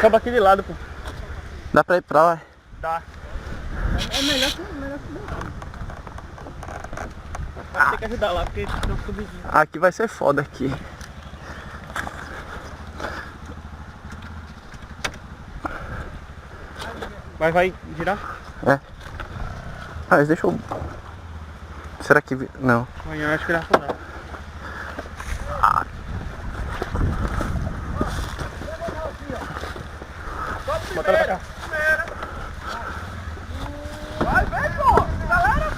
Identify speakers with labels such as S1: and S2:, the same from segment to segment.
S1: Sobe aqui de lado, pô.
S2: Dá pra ir pra lá?
S1: Dá. É melhor que vai ter que ajudar lá, porque tem um subidinho.
S2: Aqui vai ser foda aqui.
S1: Mas vai girar?
S2: É. Mas deixa eu... Será que... Não.
S1: Amanhã acho que vai afundar. Bota ela pra cá.
S3: Vai, vem, pô! Galera!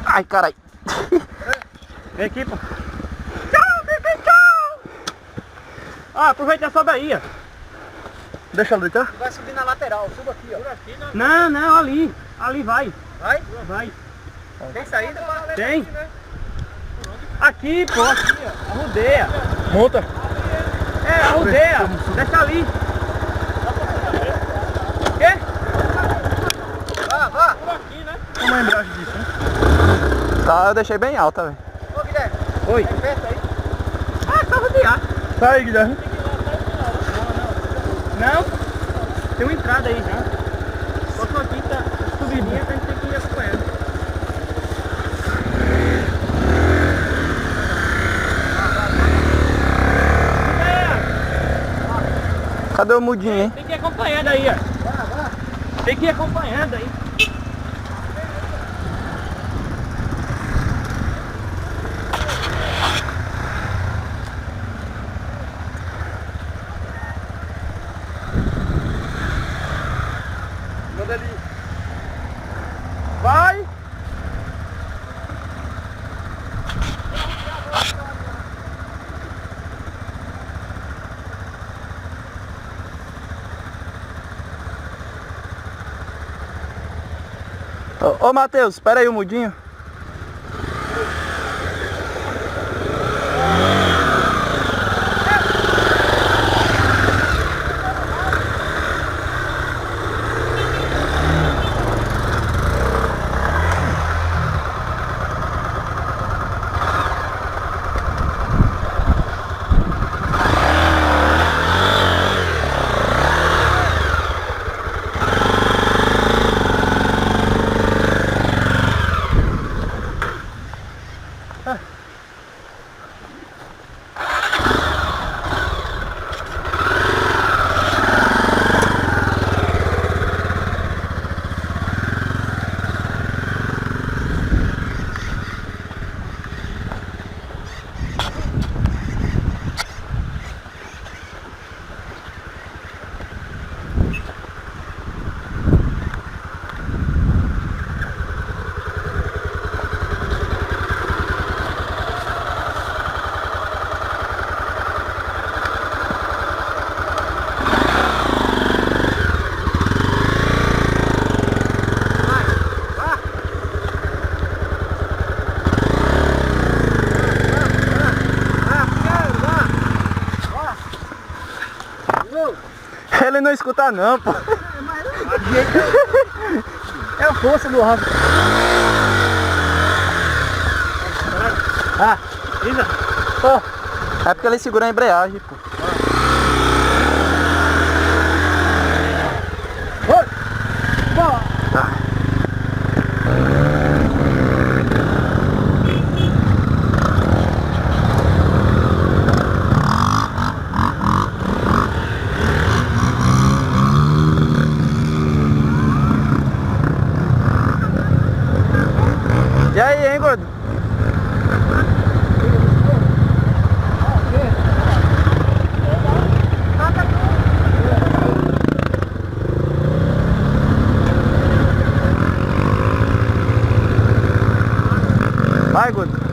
S2: Ai, carai.
S1: Vem aqui, pô. Tchau, bebê, tchau! Ah, aproveita e sobe aí, ó.
S2: Deixa eu deitar.
S3: Vai subir na lateral, suba aqui, ó.
S1: Não, não, ali. Ali vai.
S3: Vai?
S1: Vai.
S3: Tem saída?
S1: Tem. Aqui, pô. Aqui, ó. Arrudeia.
S2: Monta.
S1: É, arrudeia. Deixa ali. Quê?
S3: Vá.
S1: Por aqui, né?
S2: Uma lembragem disso, né? Tá, eu deixei bem alta, velho.
S3: Ô, Guilherme,
S1: Oi.
S3: tá perto aí?
S1: Ah, só rodear.
S2: Sai, Guilherme.
S1: Não. Tem uma entrada aí já. Só que aqui tá subidinha, a gente tem que ir acompanhando.
S2: Cadê o mudinho, hein?
S1: Tem que ir acompanhando aí, ó. Tem que ir acompanhando aí.
S2: Manda ali. Vai! Ô, Matheus, espera aí o mudinho. Ele não escuta não, pô.
S1: É a força do rádio.
S2: Ah,
S1: Isa.
S2: pô. É porque ele segura a embreagem, pô. E aí, hein, gordo? Vai, gordo.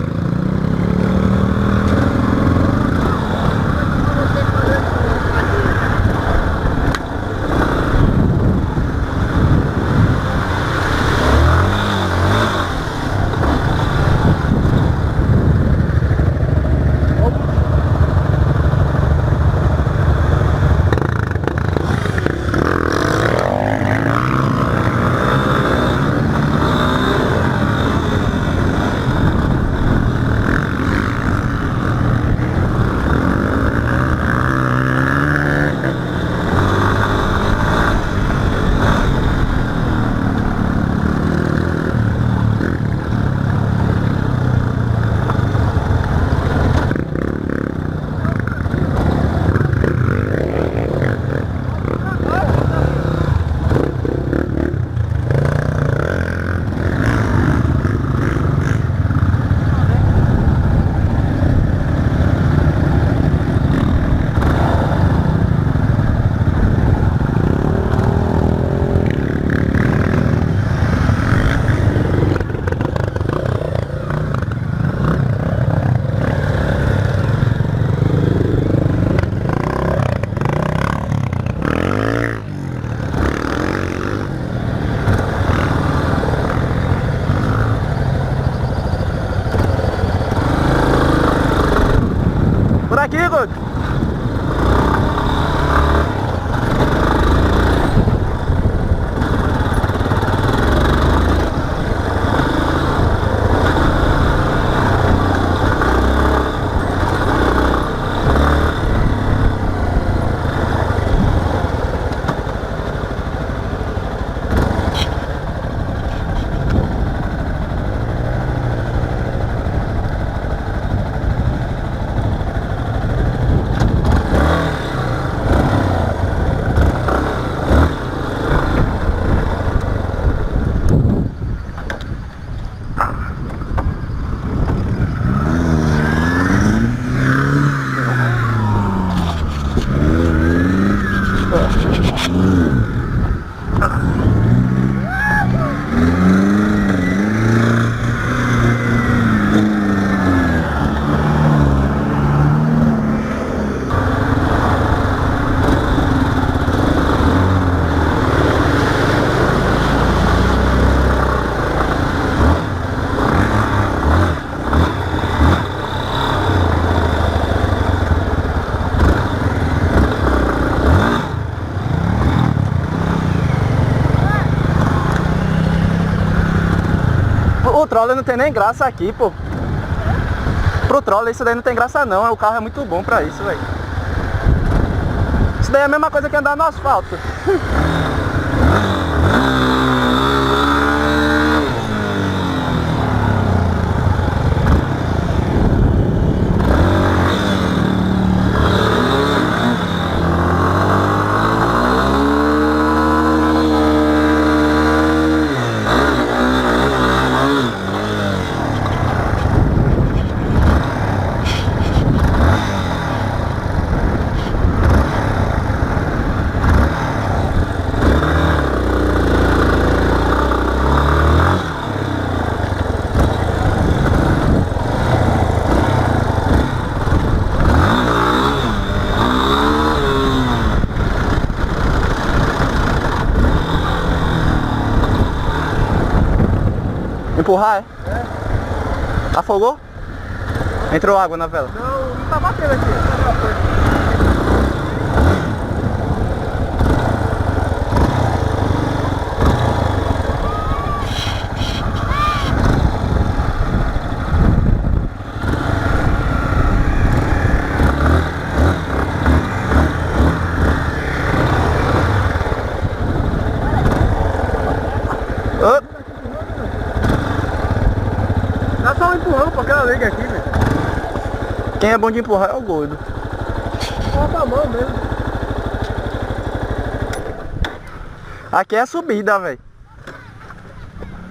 S2: Pro troller não tem nem graça aqui, pô. Pro troller isso daí não tem graça não. O carro é muito bom pra isso, velho. Isso daí é a mesma coisa que andar no asfalto. Empurrar, é? É. Afogou? Entrou água na vela?
S3: Não, não tá batendo aqui. Dá só um empurrão pra aquela liga aqui, velho.
S2: Quem é bom de empurrar é o gordo.
S3: Bota a mão mesmo.
S2: Aqui é a subida, velho.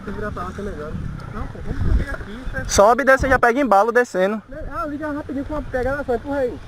S3: Se virar pra lá que é melhor. Não, pô, vamos subir aqui.
S2: Sobe e desce, já pega embalo descendo.
S3: Ah, liga rapidinho com uma pegada só, empurra aí.